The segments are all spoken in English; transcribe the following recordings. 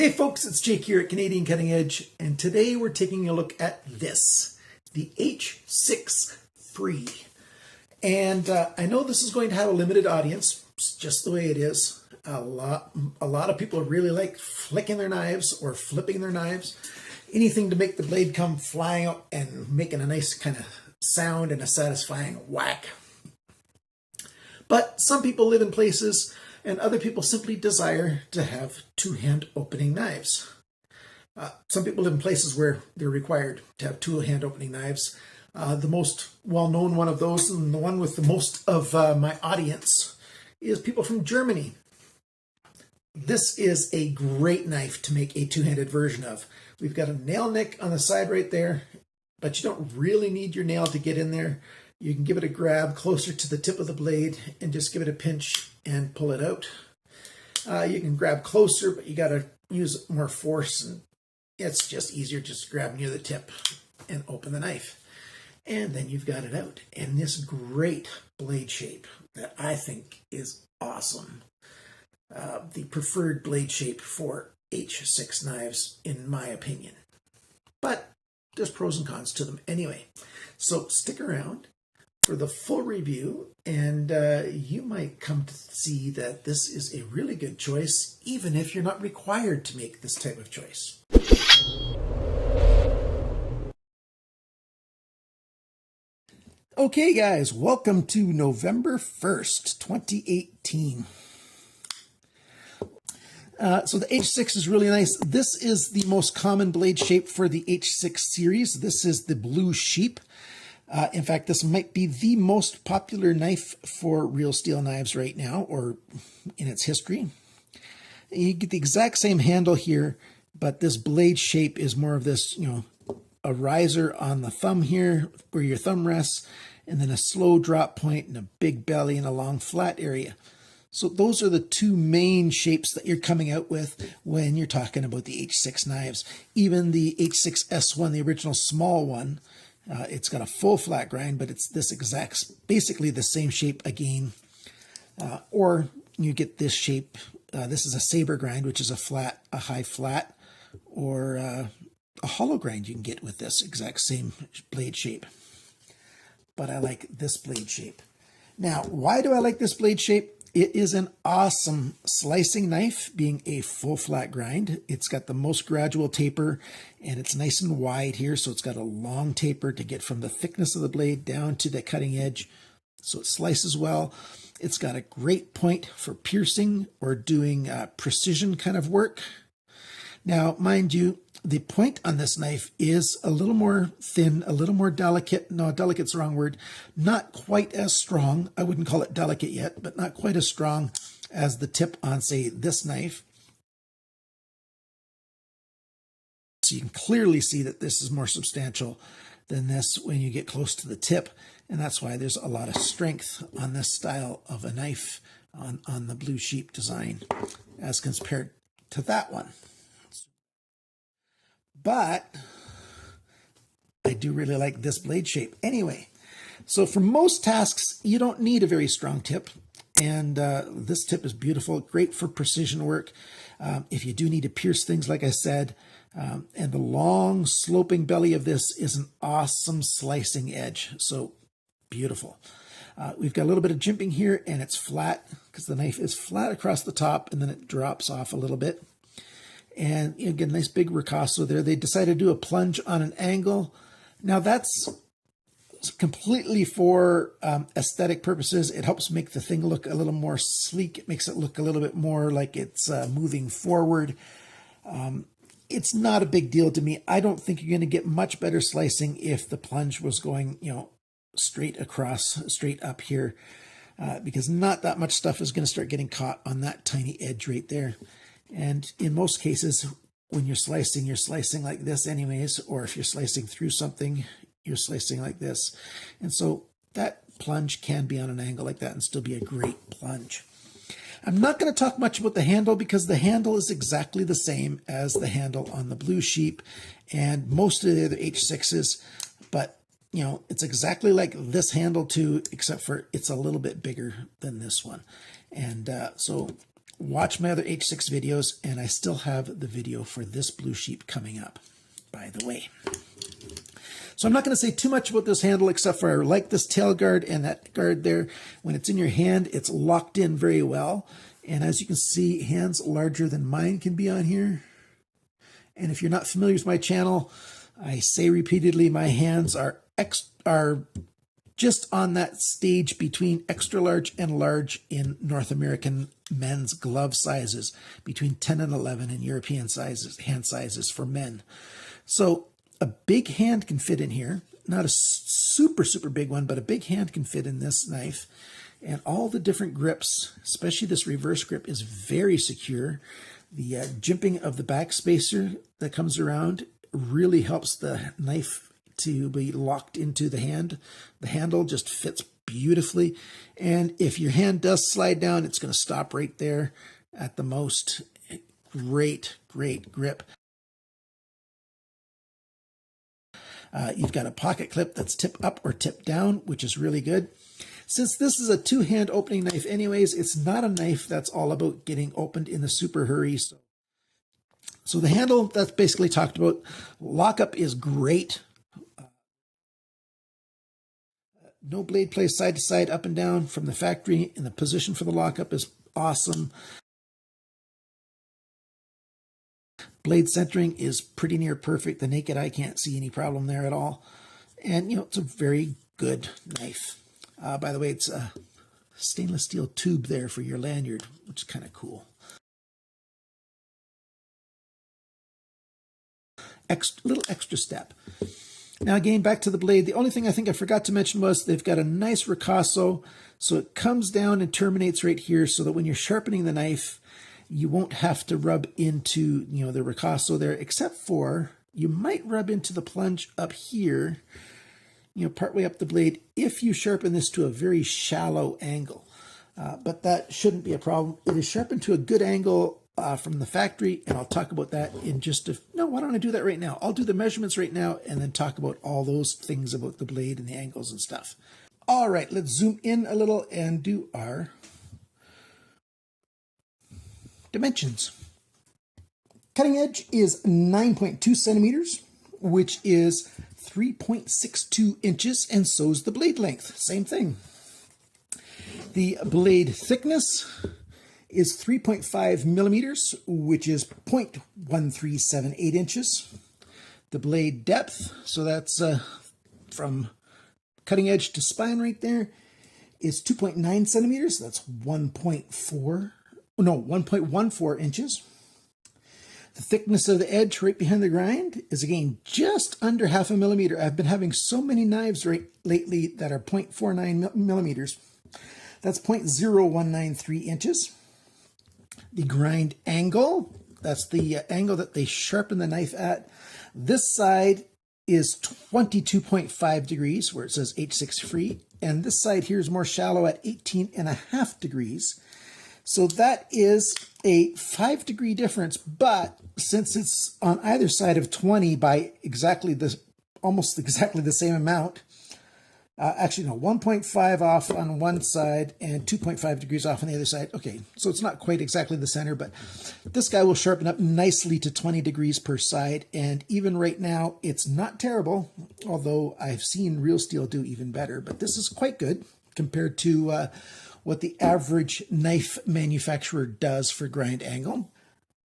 Hey folks, it's Jake here at Canadian Cutting Edge, and today we're taking a look at this, the H6 Free. And I know this is going to have a limited audience, it's just the way it is. A lot of people really like flicking their knives or flipping their knives. Anything to make the blade come flying out and making a nice kind of sound and a satisfying whack. But some people live in places and other people simply desire to have two-hand opening knives. Some people live in places where they're required to have two-hand opening knives. The most well-known one of those, and the one with the most of my audience, is people from Germany. This is a great knife to make a two-handed version of. We've got a nail nick on the side right there, but you don't really need your nail to get in there. You can give it a grab closer to the tip of the blade and just give it a pinch and pull it out. You can grab closer, but you got to use more force, and it's just easier just to grab near the tip and open the knife. And then you've got it out. And this great blade shape that I think is awesome. The preferred blade shape for H6 knives, in my opinion. But there's pros and cons to them anyway. So stick around for the full review, and you might come to see that this is a really good choice, even if you're not required to make this type of choice. Okay guys, welcome to November 1st, 2018. So the H6 is really nice. This is the most common blade shape for the H6 series. This is the Blue Sheep. In fact, this might be the most popular knife for real steel knives right now, or in its history. You get the exact same handle here, but this blade shape is more of this, a riser on the thumb here where your thumb rests, and then a slow drop point and a big belly and a long flat area. So those are the two main shapes that you're coming out with when you're talking about the H6 knives. Even the H6S1, the original small one, it's got a full flat grind, but it's this basically the same shape again. Or you get this shape. This is a saber grind, which is a high flat, or a hollow grind you can get with this exact same blade shape. But I like this blade shape. Now, why do I like this blade shape? It is an awesome slicing knife, being a full flat grind. It's got the most gradual taper, and it's nice and wide here, so it's got a long taper to get from the thickness of the blade down to the cutting edge, so it slices well. It's got a great point for piercing or doing precision kind of work. Now, mind you, the point on this knife is a little more thin, a little more delicate. No, delicate's the wrong word. Not quite as strong. I wouldn't call it delicate yet, but not quite as strong as the tip on, say, this knife. So you can clearly see that this is more substantial than this when you get close to the tip. And that's why there's a lot of strength on this style of a knife on the Blue Sheep design as compared to that one. But I do really like this blade shape anyway. So for most tasks, you don't need a very strong tip. And this tip is beautiful, great for precision work. If you do need to pierce things, like I said, and the long sloping belly of this is an awesome slicing edge. So beautiful. We've got a little bit of jimping here, and it's flat because the knife is flat across the top, and then it drops off a little bit. And you get a nice big ricasso there. They decided to do a plunge on an angle. Now that's completely for aesthetic purposes. It helps make the thing look a little more sleek. It makes it look a little bit more like it's moving forward. It's not a big deal to me. I don't think you're going to get much better slicing if the plunge was going, straight across, straight up here, because not that much stuff is going to start getting caught on that tiny edge right there. And in most cases, when you're slicing like this anyways, or if you're slicing through something, you're slicing like this. And so that plunge can be on an angle like that and still be a great plunge. I'm not going to talk much about the handle because the handle is exactly the same as the handle on the Blue Sheep and most of the other H6s, but it's exactly like this handle too, except for it's a little bit bigger than this one. And so watch my other H6 videos, and I still have the video for this blue sheep coming up, by the way. So I'm not going to say too much about this handle, except for I like this tail guard and that guard there. When it's in your hand, it's locked in very well. And as you can see, hands larger than mine can be on here. And if you're not familiar with my channel, I say repeatedly, my hands are just on that stage between extra large and large in North American men's glove sizes, between 10 and 11 in European sizes, hand sizes for men. So a big hand can fit in here, not a super, super big one, but a big hand can fit in this knife. And all the different grips, especially this reverse grip, is very secure. The jimping of the back spacer that comes around really helps the knife to be locked into the hand. The handle just fits beautifully. And if your hand does slide down, it's going to stop right there at the most. Great, great grip. You've got a pocket clip that's tip up or tip down, which is really good. Since this is a two-hand opening knife anyways, it's not a knife that's all about getting opened in a super hurry. So the handle, that's basically talked about. Lockup is great. No blade place side to side, up and down from the factory, and the position for the lockup is awesome. Blade centering is pretty near perfect. The naked eye can't see any problem there at all. And, you know, it's a very good knife. By the way, it's a stainless steel tube there for your lanyard, which is kind of cool. Little extra step. Now again, back to the blade. The only thing I think I forgot to mention was they've got a nice ricasso. So it comes down and terminates right here so that when you're sharpening the knife, you won't have to rub into, you know, the ricasso there, except for you might rub into the plunge up here, you know, partway up the blade if you sharpen this to a very shallow angle. But that shouldn't be a problem. It is sharpened to a good angle from the factory, and I'll talk about that in just a... No, why don't I do that right now? I'll do the measurements right now and then talk about all those things about the blade and the angles and stuff. All right, let's zoom in a little and do our dimensions. Cutting edge is 9.2 centimeters, which is 3.62 inches, and so is the blade length. Same thing. The blade thickness is 3.5 millimeters, which is 0.1378 inches. The blade depth, so that's from cutting edge to spine right there, is 2.9 centimeters. That's 1.14 inches. The thickness of the edge right behind the grind is, again, just under 0.5 millimeter. I've been having so many knives lately that are 0.49 millimeters. That's 0.0193 inches. The grind angle, that's the angle that they sharpen the knife at. This side is 22.5 degrees, where it says H6 free. And this side here is more shallow at 18.5 degrees. So that is a 5-degree difference, but since it's on either side of 20 by almost exactly the same amount, actually no, 1.5 off on one side and 2.5 degrees off on the other side. Okay, so it's not quite exactly the center, but this guy will sharpen up nicely to 20 degrees per side, and even right now, it's not terrible, although I've seen real steel do even better, but this is quite good compared to what the average knife manufacturer does for grind angle.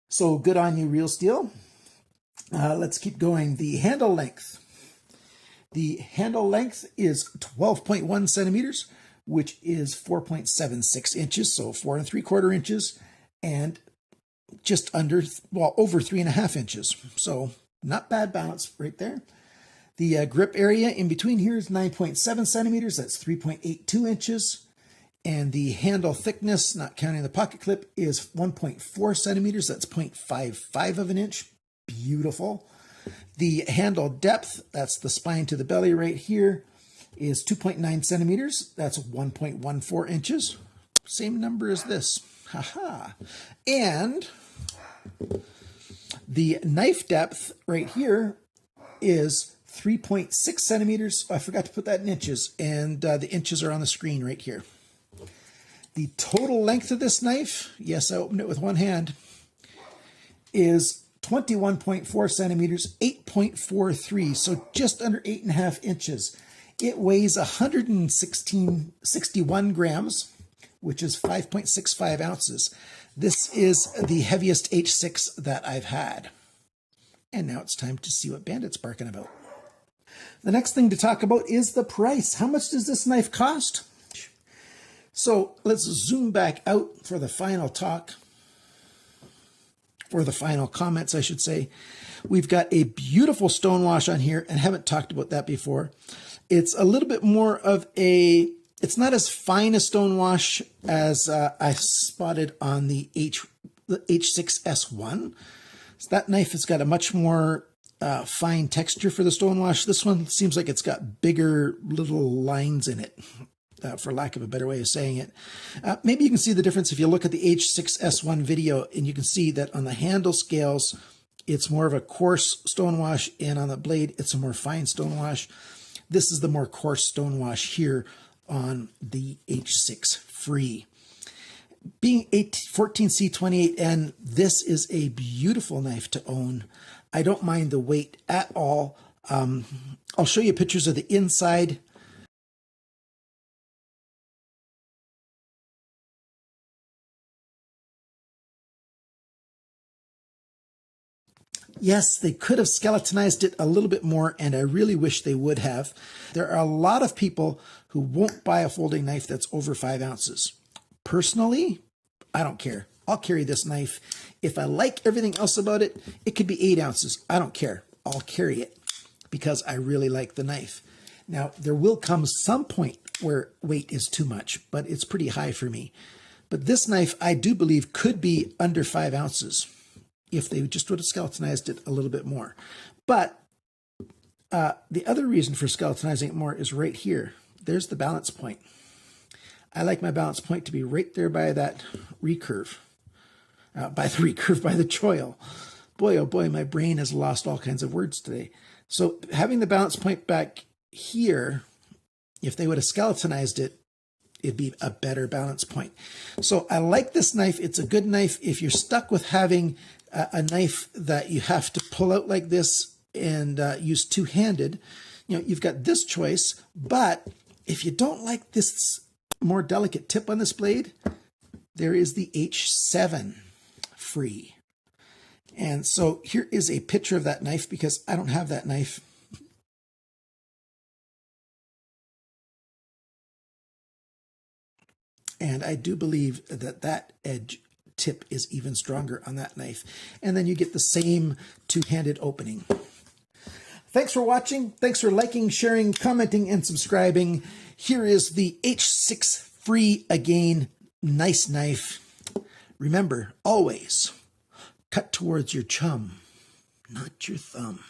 So good on you, real steel. Let's keep going. The handle length. The handle length is 12.1 centimeters, which is 4.76 inches, so 4 3/4 inches, and just under, well, over 3.5 inches. So not bad balance right there. The grip area in between here is 9.7 centimeters. That's 3.82 inches. And the handle thickness, not counting the pocket clip, is 1.4 centimeters. That's 0.55 of an inch. Beautiful. The handle depth, that's the spine to the belly right here, is 2.9 centimeters. That's 1.14 inches. Same number as this. Haha. And the knife depth right here is 3.6 centimeters. I forgot to put that in inches, and the inches are on the screen right here. The total total length of this knife, yes, I opened it with one hand, is 21.4 centimeters, 8.43, so just under 8.5 inches. It weighs 161 grams, which is 5.65 ounces. This is the heaviest H6 that I've had. And now it's time to see what Bandit's barking about. The next thing to talk about is the price. How much does this knife cost? So let's zoom back out for the final talk. For the final comments, I should say. We've got a beautiful stonewash on here, and haven't talked about that before. It's a little bit more of a, it's not as fine a stonewash as I spotted on the H6S1. So that knife has got a much more fine texture for the stonewash. This one seems like it's got bigger little lines in it. For lack of a better way of saying it. Maybe you can see the difference if you look at the H6S1 video, and you can see that on the handle scales, it's more of a coarse stonewash, and on the blade, it's a more fine stonewash. This is the more coarse stonewash here on the H6 Free. Being 14C28N, this is a beautiful knife to own. I don't mind the weight at all. I'll show you pictures of the inside. Yes, they could have skeletonized it a little bit more, and I really wish they would have. There are a lot of people who won't buy a folding knife that's over 5 ounces. Personally, I don't care. I'll carry this knife. If I like everything else about it, it could be 8 ounces. I don't care. I'll carry it because I really like the knife. Now, there will come some point where weight is too much, but it's pretty high for me. But this knife, I do believe, could be under 5 ounces. If they just would have skeletonized it a little bit more. But the other reason for skeletonizing it more is right here. There's the balance point. I like my balance point to be right there by that recurve. By the choil. Boy, oh boy, my brain has lost all kinds of words today. So having the balance point back here, if they would have skeletonized it, it'd be a better balance point. So I like this knife. It's a good knife. If you're stuck with having a knife that you have to pull out like this and use two-handed, you know, you've got this choice. But if you don't like this more delicate tip on this blade, there is the H7 Free. And so here is a picture of that knife because I don't have that knife. And I do believe that that edge tip is even stronger on that knife. And then you get the same two-handed opening. Thanks for watching. Thanks for liking, sharing, commenting, and subscribing. Here is the H6 Free again. Nice knife. Remember, always cut towards your chum, not your thumb.